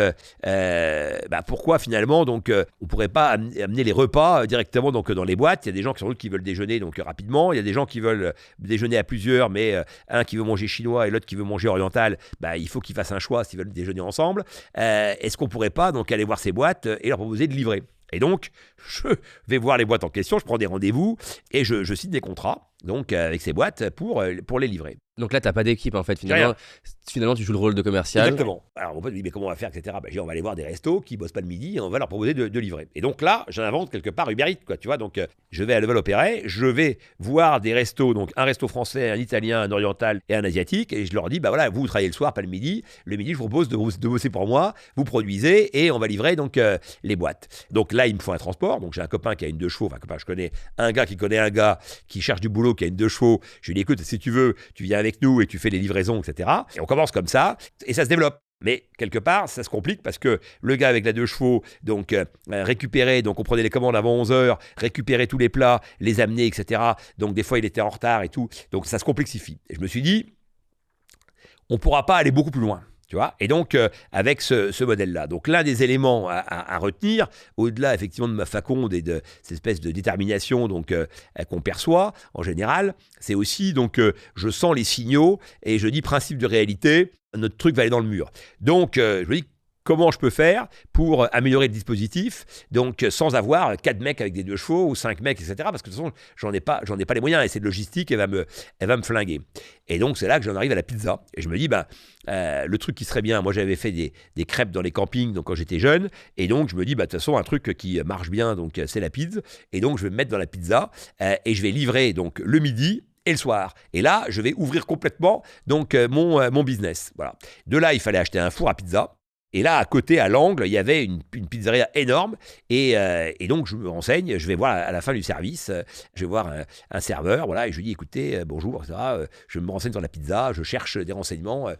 pourquoi finalement donc on pourrait pas amener les repas directement donc dans les boîtes. Il y a des gens qui veulent déjeuner donc rapidement. Il y a des gens qui veulent déjeuner à plusieurs, mais un qui veut manger chinois et l'autre qui veut manger oriental. Il faut qu'ils fassent un choix s'ils veulent déjeuner ensemble. Est-ce qu'on pourrait pas donc aller voir ces boîtes et leur proposer de livrer? Et donc, je vais voir les boîtes en question, je prends des rendez-vous et je signe des contrats donc, avec ces boîtes pour les livrer. Donc là, tu n'as pas d'équipe en fait. Finalement, tu joues le rôle de commercial. Exactement. Alors mon pote me dit, mais comment on va faire, etc. Je dis, on va aller voir des restos qui ne bossent pas le midi et on va leur proposer de livrer. Et donc là, j'invente quelque part Uber Eats, quoi, tu vois. Donc je vais à Levallois-Perret, je vais voir des restos, donc un resto français, un italien, un oriental et un asiatique. Et je leur dis, voilà, vous travaillez le soir, pas le midi. Le midi, je vous propose de bosser pour moi, vous produisez et on va livrer donc les boîtes. Donc là, il me faut un transport. Donc j'ai un copain qui a une 2 chevaux, je connais un gars qui connaît un gars qui cherche du boulot, qui a une 2 chevaux. Je lui dis, écoute, si tu veux, tu viens avec nous et tu fais les livraisons, etc. Et on commence comme ça et ça se développe. Mais quelque part, ça se complique parce que le gars avec la 2 chevaux, donc récupérer, donc on prenait les commandes avant 11h, récupérer tous les plats, les amener, etc. Donc des fois, il était en retard et tout. Donc ça se complexifie. Et je me suis dit, on ne pourra pas aller beaucoup plus loin. Tu vois, et donc avec ce modèle-là. Donc l'un des éléments à retenir, au-delà effectivement de ma faconde et de cette espèce de détermination donc qu'on perçoit en général, c'est aussi donc je sens les signaux et je dis principe de réalité, notre truc va aller dans le mur. Donc je me dis comment je peux faire pour améliorer le dispositif, donc sans avoir 4 mecs avec des 2 chevaux ou 5 mecs, etc. Parce que de toute façon, j'en ai pas les moyens et cette logistique, elle va me flinguer. Et donc, c'est là que j'en arrive à la pizza. Et je me dis, le truc qui serait bien, moi j'avais fait des crêpes dans les campings donc quand j'étais jeune, et donc je me dis, de toute façon, un truc qui marche bien, donc c'est la pizza. Et donc, je vais me mettre dans la pizza et je vais livrer donc le midi et le soir. Et là, je vais ouvrir complètement donc mon business. Voilà. De là, il fallait acheter un four à pizza. Et là, à côté, à l'angle, il y avait une pizzeria énorme. Et donc, je me renseigne. Je vais voir à la fin du service, je vais voir un serveur. Voilà, et je lui dis, écoutez, bonjour, etc. Je me renseigne sur la pizza. Je cherche des renseignements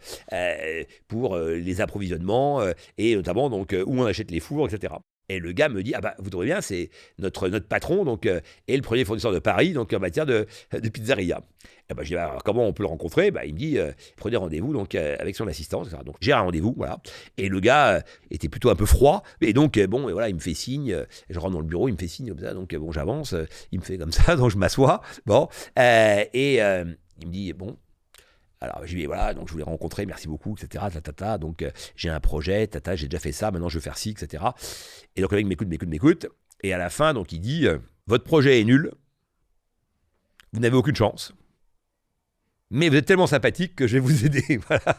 pour les approvisionnements et notamment donc, où on achète les fours, etc. Et le gars me dit, vous trouvez bien, c'est notre patron donc, est le premier fournisseur de Paris donc, en matière de pizzeria. Et je dis, alors, comment on peut le rencontrer ? Il me dit, prenez rendez-vous donc, avec son assistant. Etc. Donc j'ai un rendez-vous, voilà. Et le gars était plutôt un peu froid. Et donc, et voilà, il me fait signe. Je rentre dans le bureau, il me fait signe comme ça. Donc, j'avance. Il me fait comme ça, donc je m'assois. Bon. Il me dit, bon. Alors, je lui dis, voilà, donc je voulais rencontrer, merci beaucoup, etc. Donc, j'ai un projet, j'ai déjà fait ça, maintenant je veux faire ci, etc. Et donc, le mec m'écoute. Et à la fin, donc, il dit, votre projet est nul, vous n'avez aucune chance, mais vous êtes tellement sympathique que je vais vous aider. Voilà.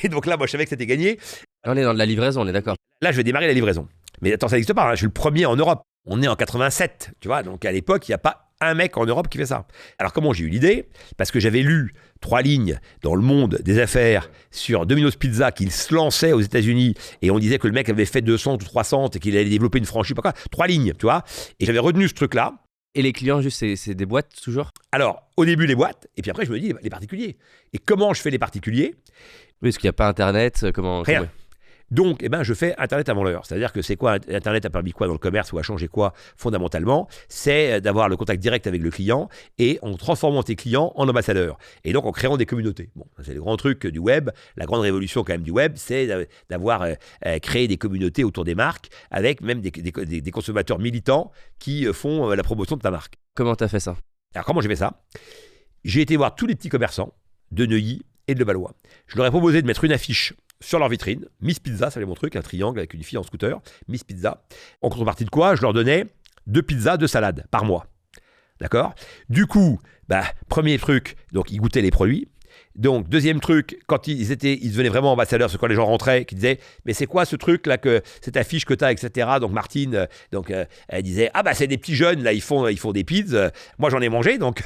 Et donc là, moi, je savais que c'était gagné. On est dans de la livraison, on est d'accord. Là, je vais démarrer la livraison. Mais attends, ça n'existe pas, hein, je suis le premier en Europe. On est en 87, tu vois, donc à l'époque, il n'y a pas un mec en Europe qui fait ça. Alors comment j'ai eu l'idée ? Parce que j'avais lu 3 lignes dans le monde des affaires sur Domino's Pizza qu'il se lançait aux États-Unis et on disait que le mec avait fait 200 ou 300 et qu'il allait développer une franchise, 3 lignes, tu vois. Et j'avais retenu ce truc-là Et les clients, juste, c'est des boîtes toujours? Alors, au début, les boîtes, et puis après, je me dis les particuliers. Et comment je fais les particuliers? Oui, parce qu'il n'y a pas Internet, comment... Rien. Donc, je fais Internet avant l'heure. C'est-à-dire que c'est quoi Internet a permis quoi dans le commerce ou a changé quoi fondamentalement? C'est d'avoir le contact direct avec le client et en transformant tes clients en ambassadeurs. Et donc en créant des communautés. Bon, c'est le grand truc du web. La grande révolution quand même du web, c'est d'avoir créé des communautés autour des marques avec même des consommateurs militants qui font la promotion de ta marque. Comment t'as fait ça? Alors comment j'ai fait ça? J'ai été voir tous les petits commerçants de Neuilly et de Levallois. Je leur ai proposé de mettre une affiche sur leur vitrine, Miss Pizza, ça c'est mon truc, un triangle avec une fille en scooter, Miss Pizza. En contrepartie de quoi, je leur donnais 2 pizzas, 2 salades par mois. D'accord? Du coup, premier truc, donc ils goûtaient les produits. Donc, deuxième truc, quand ils devenaient vraiment ambassadeurs, c'est quand les gens rentraient, qui disaient, mais c'est quoi ce truc là, cette affiche que t'as, etc. Donc Martine, elle disait, c'est des petits jeunes là, ils font des pizzas. Moi j'en ai mangé, donc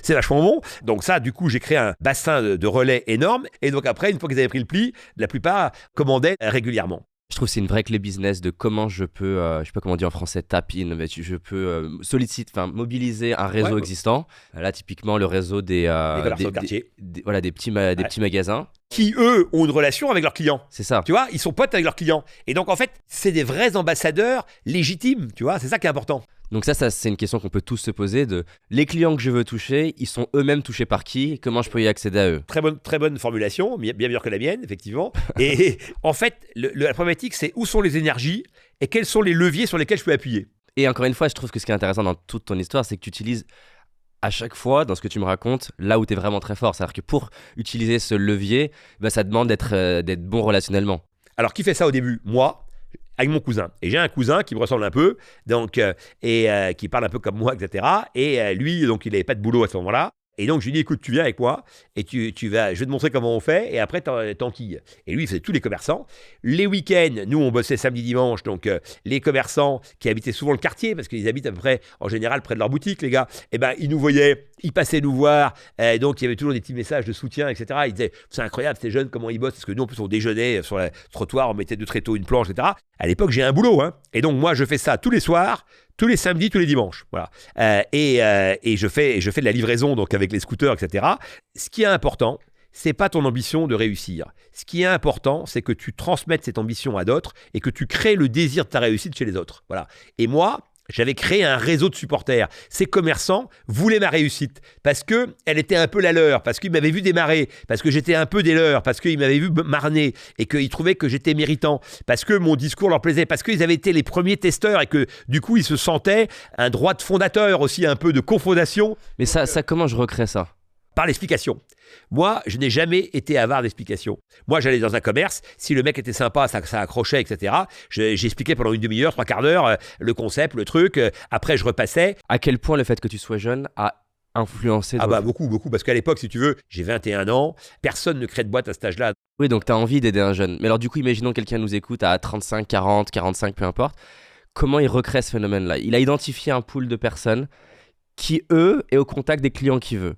c'est vachement bon. Donc ça, du coup, j'ai créé un bassin de relais énorme. Et donc après, une fois qu'ils avaient pris le pli, la plupart commandaient régulièrement. Je trouve que c'est une vraie clé business de comment je peux, je sais pas comment on dit en français, tap in, mais je peux mobiliser un réseau existant. Là, typiquement, le réseau des commerçants de quartier. Des petits magasins. Qui, eux, ont une relation avec leurs clients. C'est ça. Tu vois, ils sont potes avec leurs clients. Et donc, en fait, c'est des vrais ambassadeurs légitimes, tu vois, c'est ça qui est important. Donc ça c'est une question qu'on peut tous se poser de les clients que je veux toucher, ils sont eux-mêmes touchés par qui? Comment je peux y accéder à eux? Très bonne formulation, bien meilleure que la mienne, effectivement. Et en fait, la problématique, c'est où sont les énergies et quels sont les leviers sur lesquels je peux appuyer. Et encore une fois, je trouve que ce qui est intéressant dans toute ton histoire, c'est que tu utilises à chaque fois, dans ce que tu me racontes, là où tu es vraiment très fort. C'est-à-dire que pour utiliser ce levier, ça demande d'être bon relationnellement. Alors, qui fait ça au début? Moi, avec mon cousin. Et j'ai un cousin qui me ressemble un peu, donc, qui parle un peu comme moi, etc. Et lui, donc, il n'avait pas de boulot à ce moment-là. Et donc, je lui dis, écoute, tu viens avec moi et je vais te montrer comment on fait et après, t'enquilles. Et lui, il faisait tous les commerçants. Les week-ends, nous, on bossait samedi, dimanche. Donc, les commerçants qui habitaient souvent le quartier, parce qu'ils habitent à peu près, en général, près de leur boutique, les gars, ils nous voyaient, ils passaient nous voir. Donc, il y avait toujours des petits messages de soutien, etc. Ils disaient, c'est incroyable, ces jeunes, comment ils bossent. Parce que nous, en plus, on déjeunait sur le trottoir, on mettait de très tôt une planche, etc. À l'époque, j'ai un boulot. Et donc, moi, je fais ça tous les soirs. Tous les samedis, tous les dimanches, voilà. Et je fais de la livraison donc avec les scooters, etc. Ce qui est important, c'est pas ton ambition de réussir. Ce qui est important, c'est que tu transmettes cette ambition à d'autres et que tu crées le désir de ta réussite chez les autres, voilà. Et moi, j'avais créé un réseau de supporters. Ces commerçants voulaient ma réussite parce que elle était un peu la leur, parce qu'ils m'avaient vu démarrer, parce que j'étais un peu des leurs, parce qu'ils m'avaient vu marner et qu'ils trouvaient que j'étais méritant, parce que mon discours leur plaisait, parce qu'ils avaient été les premiers testeurs et que du coup ils se sentaient un droit de fondateur aussi, un peu de cofondation. Mais ça comment je recrée ça? Par l'explication. Moi, je n'ai jamais été avare d'explications. Moi, j'allais dans un commerce, si le mec était sympa, ça accrochait, etc. J'expliquais pendant une demi-heure, 3/4 d'heure, le concept, le truc. Après, je repassais. À quel point le fait que tu sois jeune a influencé? Beaucoup, parce qu'à l'époque, si tu veux, j'ai 21 ans, personne ne crée de boîte à cet âge-là. Oui, donc tu as envie d'aider un jeune. Mais alors du coup, imaginons quelqu'un nous écoute à 35, 40, 45, peu importe. Comment il recrée ce phénomène-là? Il a identifié un pool de personnes qui, eux, est au contact des clients qu'il veut.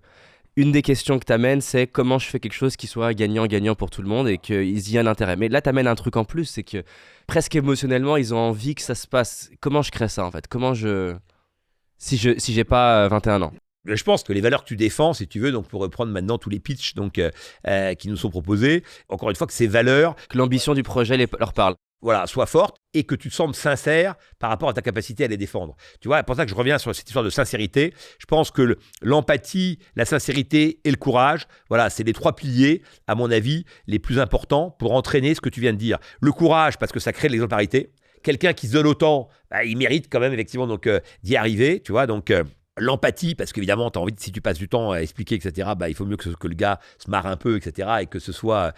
Une des questions que tu amènes, c'est comment je fais quelque chose qui soit gagnant-gagnant pour tout le monde et qu'ils y aient un intérêt. Mais là, tu amènes un truc en plus, c'est que presque émotionnellement, ils ont envie que ça se passe. Comment je crée ça, en fait? Si j'ai pas 21 ans? Je pense que les valeurs que tu défends, si tu veux, donc pour reprendre maintenant tous les pitchs qui nous sont proposés, encore une fois, que ces valeurs... Que l'ambition du projet leur parle. Voilà, sois forte et que tu te sembles sincère par rapport à ta capacité à les défendre. Tu vois, c'est pour ça que je reviens sur cette histoire de sincérité. Je pense que l'empathie, la sincérité et le courage, voilà, c'est les 3 piliers, à mon avis, les plus importants pour entraîner ce que tu viens de dire. Le courage, parce que ça crée de l'exemplarité. Quelqu'un qui se donne autant, il mérite quand même effectivement donc, d'y arriver, tu vois, donc... L'empathie, parce qu'évidemment, tu as envie, si tu passes du temps à expliquer, etc., il faut mieux que le gars se marre un peu, etc., et que ce soit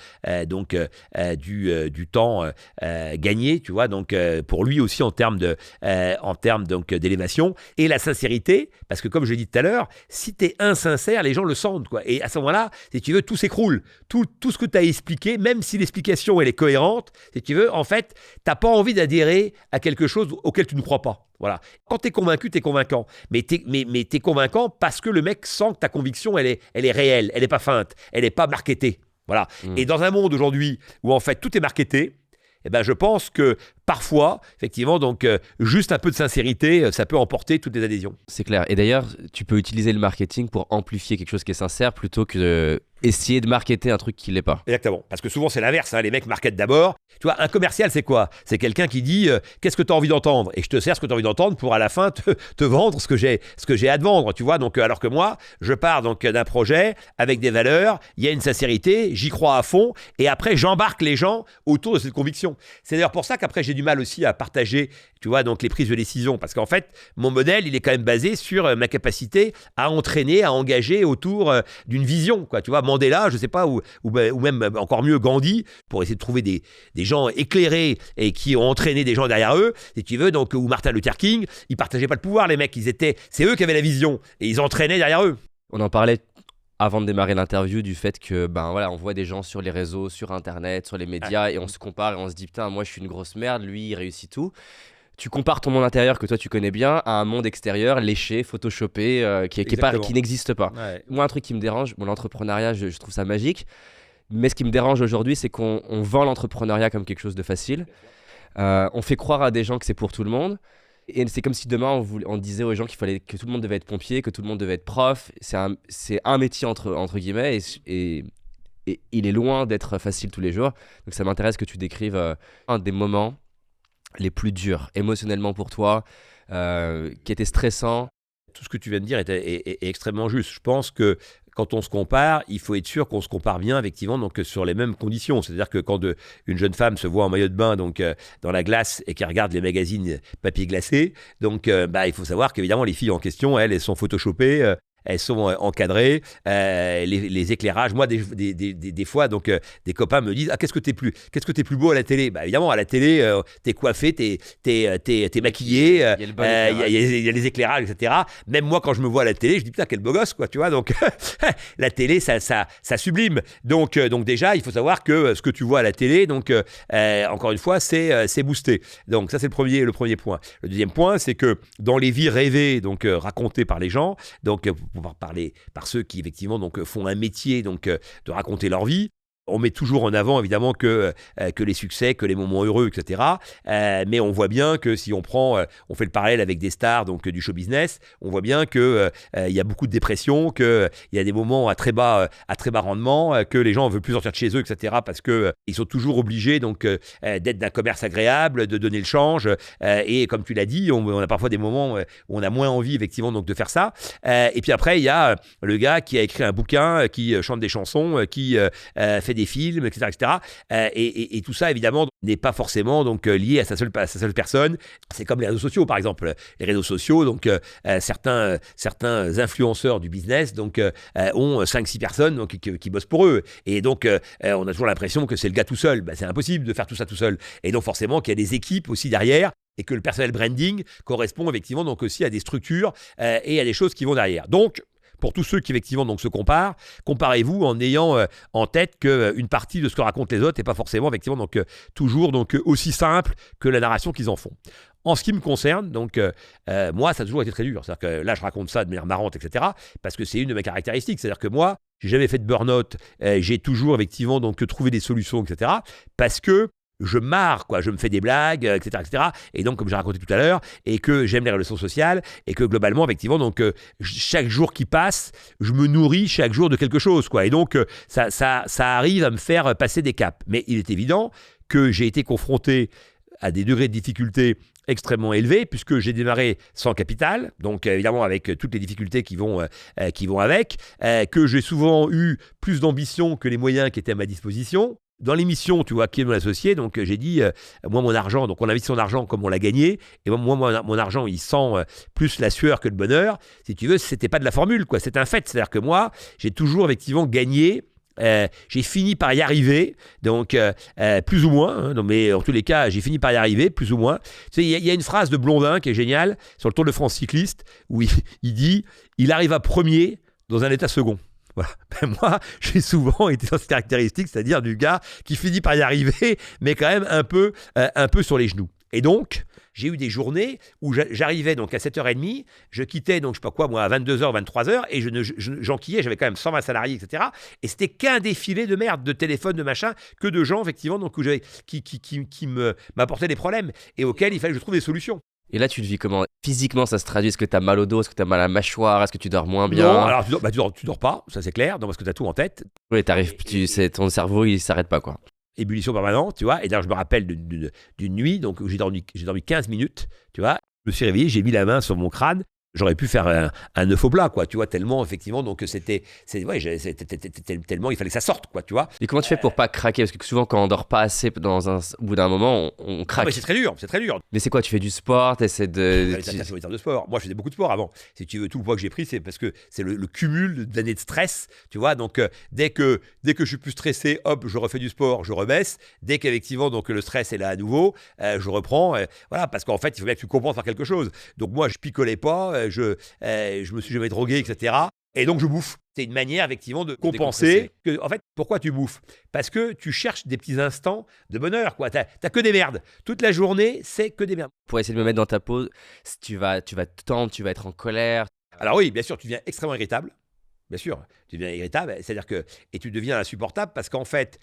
du temps gagné, tu vois, donc pour lui aussi en termes d'élévation. Et la sincérité, parce que comme je l'ai dit tout à l'heure, si tu es insincère, les gens le sentent, quoi. Et à ce moment-là, si tu veux, tout s'écroule. Tout ce que tu as expliqué, même si l'explication elle est cohérente, si tu veux, en fait, tu n'as pas envie d'adhérer à quelque chose auquel tu ne crois pas. Voilà. Quand tu es convaincu, tu es convaincant. Mais tu es convaincant parce que le mec sent que ta conviction, elle est réelle, elle n'est pas feinte, elle n'est pas marketée. Voilà. Et dans un monde aujourd'hui où en fait tout est marketé, je pense que parfois, effectivement, donc juste un peu de sincérité, ça peut emporter toutes les adhésions. C'est clair. Et d'ailleurs, tu peux utiliser le marketing pour amplifier quelque chose qui est sincère plutôt que essayer de marketer un truc qui l'est pas. Exactement. Parce que souvent, c'est l'inverse. Les mecs marketent d'abord. Tu vois, un commercial, c'est quoi ? C'est quelqu'un qui dit qu'est-ce que tu as envie d'entendre ? Et je te sers ce que tu as envie d'entendre pour à la fin te vendre ce que j'ai à te vendre. Tu vois, donc, alors que moi, je pars donc d'un projet avec des valeurs, il y a une sincérité, j'y crois à fond. Et après, j'embarque les gens autour de cette conviction. C'est d'ailleurs pour ça qu'après, j'ai du mal aussi à partager, tu vois, donc les prises de décision. Parce qu'en fait, mon modèle, il est quand même basé sur ma capacité à entraîner, à engager autour d'une vision, quoi. Tu vois, Mandela, je sais pas, ou même encore mieux Gandhi, pour essayer de trouver des gens éclairés et qui ont entraîné des gens derrière eux, si tu veux, donc, ou Martin Luther King, ils partageaient pas le pouvoir, les mecs, c'est eux qui avaient la vision, et ils entraînaient derrière eux. On en parlait avant de démarrer l'interview du fait que, on voit des gens sur les réseaux, sur Internet, sur les médias, et on se compare et on se dit, putain, moi je suis une grosse merde, lui il réussit tout. Tu compares ton monde intérieur que toi tu connais bien à un monde extérieur léché, photoshopé, qui n'existe pas. Ouais. Moi, un truc qui me dérange, l'entrepreneuriat, je trouve ça magique. Mais ce qui me dérange aujourd'hui, c'est qu'on vend l'entrepreneuriat comme quelque chose de facile. On fait croire à des gens que c'est pour tout le monde. Et c'est comme si demain on disait aux gens que tout le monde devait être pompier, que tout le monde devait être prof. C'est un métier entre guillemets et il est loin d'être facile tous les jours. Donc ça m'intéresse que tu décrives un des moments les plus durs émotionnellement pour toi, qui était stressant. Tout ce que tu viens de dire est extrêmement juste. Je pense que quand on se compare, il faut être sûr qu'on se compare bien, effectivement, donc sur les mêmes conditions. C'est-à-dire que quand une jeune femme se voit en maillot de bain donc, dans la glace et qu'elle regarde les magazines papier glacé, donc il faut savoir qu'évidemment, les filles en question, elles sont photoshopées. Elles sont encadrées, les éclairages. Moi, des fois, donc, des copains me disent qu'est-ce que t'es plus beau à la télé ? Évidemment, à la télé, t'es coiffé, t'es maquillé, il y a les éclairages, etc. Même moi, quand je me vois à la télé, je dis putain, quel beau gosse, quoi, tu vois. Donc, la télé, ça sublime. Donc déjà, il faut savoir que ce que tu vois à la télé, donc, encore une fois, c'est boosté. Donc, ça, c'est le premier point. Le deuxième point, c'est que dans les vies rêvées, donc, racontées par les gens, donc, pour parler par ceux qui effectivement donc font un métier donc de raconter leur vie. On met toujours en avant évidemment que les succès, que les moments heureux, etc. Mais on voit bien que si on fait le parallèle avec des stars donc du show business, on voit bien que il y a beaucoup de dépression, que il y a des moments à très bas rendement, que les gens ne veulent plus sortir de chez eux, etc. Parce que ils sont toujours obligés donc d'être d'un commerce agréable, de donner le change. Et comme tu l'as dit, on a parfois des moments où on a moins envie effectivement donc de faire ça. Et puis après il y a le gars qui a écrit un bouquin, qui chante des chansons, qui fait des films, etc. Et tout ça, évidemment, n'est pas forcément donc, lié à sa seule personne. C'est comme les réseaux sociaux, par exemple. Les réseaux sociaux, donc, certains influenceurs du business donc, ont 5-6 personnes donc, qui bossent pour eux. Et donc, on a toujours l'impression que c'est le gars tout seul. C'est impossible de faire tout ça tout seul. Et donc, forcément, qu'il y a des équipes aussi derrière et que le personnel branding correspond effectivement donc, aussi à des structures et à des choses qui vont derrière. Donc, pour tous ceux qui effectivement donc se comparent, comparez-vous en ayant en tête qu'une partie de ce que racontent les autres n'est pas forcément effectivement donc toujours donc aussi simple que la narration qu'ils en font. En ce qui me concerne, donc moi ça a toujours été très dur. C'est-à-dire que là je raconte ça de manière marrante, etc. Parce que c'est une de mes caractéristiques. C'est-à-dire que moi j'ai jamais fait de burn-out, j'ai toujours effectivement donc trouvé des solutions, etc. Parce que je marre, quoi, je me fais des blagues, etc., etc. Et donc, comme j'ai raconté tout à l'heure, et que j'aime les relations sociales, et que globalement, effectivement, donc, chaque jour qui passe, je me nourris chaque jour de quelque chose, quoi. Et donc, ça arrive à me faire passer des caps. Mais il est évident que j'ai été confronté à des degrés de difficulté extrêmement élevés, puisque j'ai démarré sans capital, donc évidemment avec toutes les difficultés qui vont avec, que j'ai souvent eu plus d'ambition que les moyens qui étaient à ma disposition. Dans l'émission, tu vois, qui est mon associé, donc j'ai dit, moi, mon argent, donc on investit son argent comme on l'a gagné, et moi, mon argent, il sent plus la sueur que le bonheur. Si tu veux, c'était pas de la formule, quoi, c'est un fait. C'est-à-dire que moi, j'ai toujours effectivement gagné. J'ai fini par y arriver, donc plus ou moins, hein, mais en tous les cas, j'ai fini par y arriver, plus ou moins. Tu sais, il y a une phrase de Blondin qui est géniale sur le Tour de France cycliste, où il dit « Il arrive à premier dans un état second ». Voilà. Moi, j'ai souvent été dans cette caractéristique, c'est-à-dire du gars qui finit par y arriver, mais quand même un peu sur les genoux. Et donc, j'ai eu des journées où j'arrivais donc à 7h30, je quittais donc je sais pas quoi moi à 22h, 23h et j'enquillais, j'avais quand même 120 salariés, etc. Et c'était qu'un défilé de merde, de téléphones, de machin, que de gens effectivement donc où qui m'apportaient des problèmes et auxquels il fallait que je trouve des solutions. Et là, tu le vis comment? Physiquement, ça se traduit? Est-ce que tu as mal au dos? Est-ce que tu as mal à la mâchoire? Est-ce que tu dors moins bien? Non, alors tu dors pas, ça c'est clair, non, parce que tu as tout en tête. Oui, ton cerveau, il s'arrête pas, quoi. Ébullition permanente, tu vois. Et d'ailleurs, je me rappelle d'une nuit donc, où j'ai dormi 15 minutes, tu vois. Je me suis réveillé, j'ai mis la main sur mon crâne. J'aurais pu faire un œuf au plat, quoi, tu vois, tellement, effectivement, donc c'était tellement, il fallait que ça sorte, quoi, tu vois. Et comment tu fais pour pas craquer? Parce que souvent, quand on dort pas assez, au bout d'un moment, on craque. Ah, mais c'est très dur. Mais c'est quoi? Tu fais du sport? T'essaies de... T'as de sport. Moi, je faisais beaucoup de sport avant. Si tu veux, tout le poids que j'ai pris, c'est parce que c'est le cumul d'années de stress, tu vois. Donc, dès que je suis plus stressé, hop, je refais du sport, je rebaisse. Dès qu'effectivement, donc, le stress est là à nouveau, je reprends. Voilà, parce qu'en fait, il faut bien que tu compenses par quelque chose. Donc, moi, je picolais pas. Je me suis jamais drogué, etc. Et donc je bouffe. C'est une manière effectivement de compenser. En fait, pourquoi tu bouffes? Parce que tu cherches des petits instants de bonheur, quoi. T'as que des merdes. Toute la journée, c'est que des merdes. Pour essayer de me mettre dans ta peau, tu vas te tendre, tu vas être en colère. Alors oui, bien sûr, tu deviens extrêmement irritable. Bien sûr, tu deviens irritable. C'est-à-dire que et tu deviens insupportable parce qu'en fait,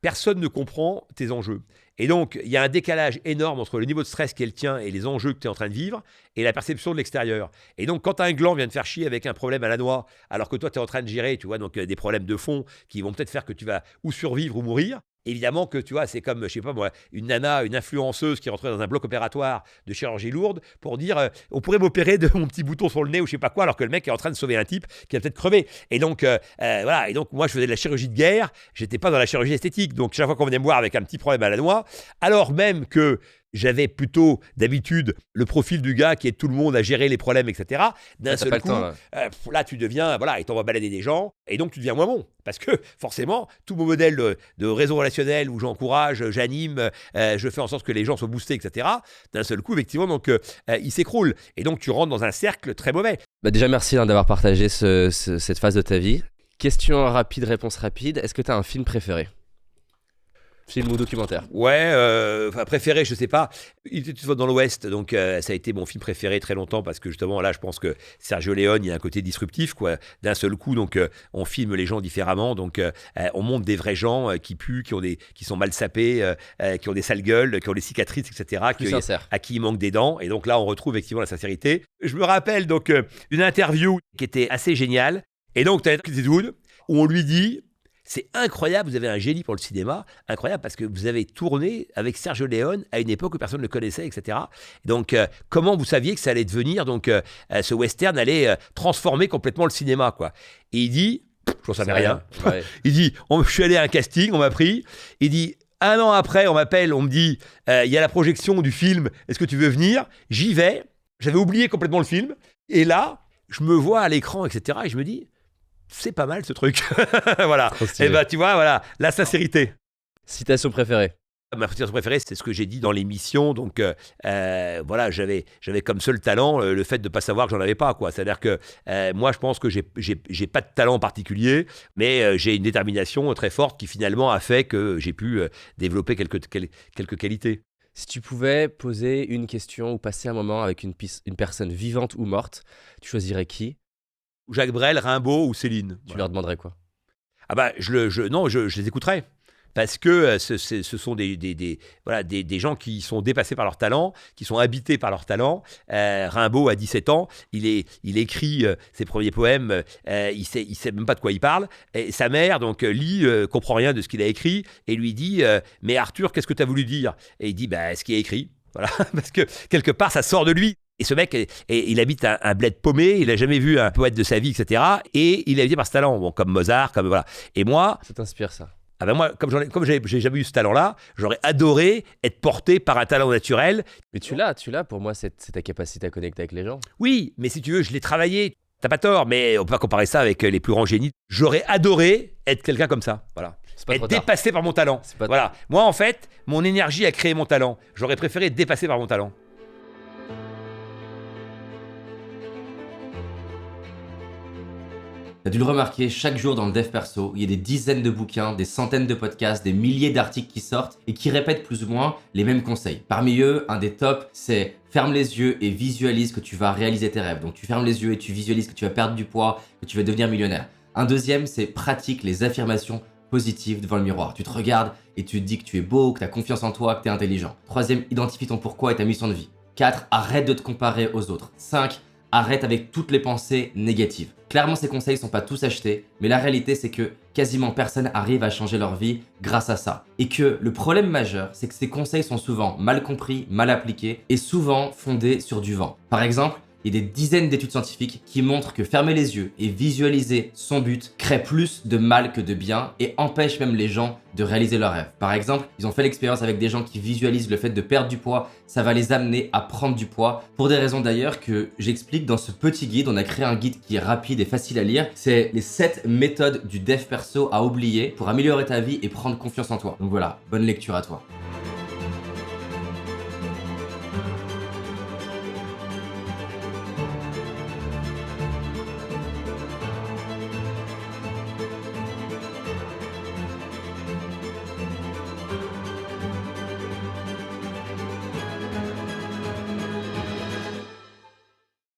personne ne comprend tes enjeux. Et donc, il y a un décalage énorme entre le niveau de stress qui est le tien et les enjeux que tu es en train de vivre et la perception de l'extérieur. Et donc, quand un gland vient te faire chier avec un problème à la noix, alors que toi, tu es en train de gérer, tu vois, donc des problèmes de fond qui vont peut-être faire que tu vas ou survivre ou mourir, évidemment que, tu vois, c'est comme, je sais pas moi, une nana, une influenceuse qui rentrait dans un bloc opératoire de chirurgie lourde pour dire on pourrait m'opérer de mon petit bouton sur le nez ou je sais pas quoi, alors que le mec est en train de sauver un type qui a peut-être crevé. Et donc, voilà. Et donc, moi, je faisais de la chirurgie de guerre, j'étais pas dans la chirurgie esthétique. Donc, chaque fois qu'on venait me voir avec un petit problème à la noix, alors même que j'avais plutôt d'habitude le profil du gars qui aide tout le monde à gérer les problèmes, etc. D'un seul coup, là, tu deviens, voilà, et t'en vas balader des gens, et donc tu deviens moins bon. Parce que forcément, tout mon modèle de réseau relationnel où j'encourage, j'anime, je fais en sorte que les gens soient boostés, etc. D'un seul coup, effectivement, donc il s'écroule. Et donc tu rentres dans un cercle très mauvais. Bah déjà, merci d'avoir partagé cette phase de ta vie. Question rapide, réponse rapide. Est-ce que tu as un film préféré? Film ou documentaire? Ouais, préféré, je sais pas. Il était tout dans l'Ouest, donc ça a été mon film préféré très longtemps parce que justement là, je pense que Sergio Leone, il y a un côté disruptif, quoi. D'un seul coup, donc on filme les gens différemment, donc on montre des vrais gens qui puent, qui sont mal sapés, qui ont des sales gueules, qui ont des cicatrices, etc. À qui il manque des dents. Et donc là, on retrouve effectivement la sincérité. Je me rappelle donc d'une interview qui était assez géniale. Et donc, tu as Clint Eastwood où on lui dit. C'est incroyable, vous avez un génie pour le cinéma, incroyable parce que vous avez tourné avec Sergio Leone à une époque où personne ne le connaissait, etc. Donc, comment vous saviez que ça allait devenir, donc, ce western allait transformer complètement le cinéma, quoi. Et il dit, je n'en savais rien. Ouais. Il dit, je suis allé à un casting, on m'a pris. Il dit, 1 an après, on m'appelle, on me dit, il y a la projection du film, est-ce que tu veux venir? J'y vais. J'avais oublié complètement le film. Et là, je me vois à l'écran, etc. Et je me dis, c'est pas mal ce truc. Voilà. Et bah tu vois, voilà, la sincérité. Citation préférée? Ma citation préférée, c'est ce que j'ai dit dans l'émission. Donc voilà, j'avais comme seul talent le fait de ne pas savoir que j'en avais pas, quoi. C'est-à-dire que moi, je pense que j'ai pas de talent particulier, mais j'ai une détermination très forte qui finalement a fait que j'ai pu développer quelques qualités. Si tu pouvais poser une question ou passer un moment avec une personne vivante ou morte, tu choisirais qui? Jacques Brel, Rimbaud ou Céline. Tu leur demanderais quoi? Ah bah je les écouterais. Parce que ce sont des gens qui sont dépassés par leur talent, qui sont habités par leur talent. Rimbaud a 17 ans, il écrit ses premiers poèmes, il sait même pas de quoi il parle. Et sa mère donc lit, comprend rien de ce qu'il a écrit et lui dit mais Arthur, qu'est-ce que tu as voulu dire? Et il dit ce qui est écrit. Voilà, parce que quelque part ça sort de lui. Et ce mec, il habite un bled paumé, il n'a jamais vu un poète de sa vie, etc. Et il est habité par ce talent, bon, comme Mozart, comme voilà. Et moi, ça t'inspire ça? Ah ben moi, comme j'ai jamais eu ce talent-là, j'aurais adoré être porté par un talent naturel. Mais tu l'as. Pour moi, c'est ta capacité à connecter avec les gens. Oui, mais si tu veux, je l'ai travaillé. T'as pas tort, mais on peut pas comparer ça avec les plus grands génies. J'aurais adoré être quelqu'un comme ça, voilà. Être dépassé par mon talent. Voilà. Moi, en fait, mon énergie a créé mon talent. J'aurais préféré être dépassé par mon talent. T'as dû le remarquer, chaque jour dans le dev perso, il y a des dizaines de bouquins, des centaines de podcasts, des milliers d'articles qui sortent et qui répètent plus ou moins les mêmes conseils. Parmi eux, un des tops, c'est ferme les yeux et visualise que tu vas réaliser tes rêves. Donc tu fermes les yeux et tu visualises que tu vas perdre du poids, que tu vas devenir millionnaire. Un deuxième, c'est pratique les affirmations positives devant le miroir. Tu te regardes et tu te dis que tu es beau, que tu as confiance en toi, que tu es intelligent. Troisième, identifie ton pourquoi et ta mission de vie. 4, arrête de te comparer aux autres. 5, arrête avec toutes les pensées négatives. Clairement, ces conseils sont pas tous achetés, mais la réalité, c'est que quasiment personne arrive à changer leur vie grâce à ça. Et que le problème majeur, c'est que ces conseils sont souvent mal compris, mal appliqués et souvent fondés sur du vent. Par exemple, il y a des dizaines d'études scientifiques qui montrent que fermer les yeux et visualiser son but crée plus de mal que de bien et empêche même les gens de réaliser leurs rêves. Par exemple, ils ont fait l'expérience avec des gens qui visualisent le fait de perdre du poids, ça va les amener à prendre du poids, pour des raisons d'ailleurs que j'explique dans ce petit guide. On a créé un guide qui est rapide et facile à lire. C'est les 7 méthodes du dev perso à oublier pour améliorer ta vie et prendre confiance en toi. Donc voilà, bonne lecture à toi.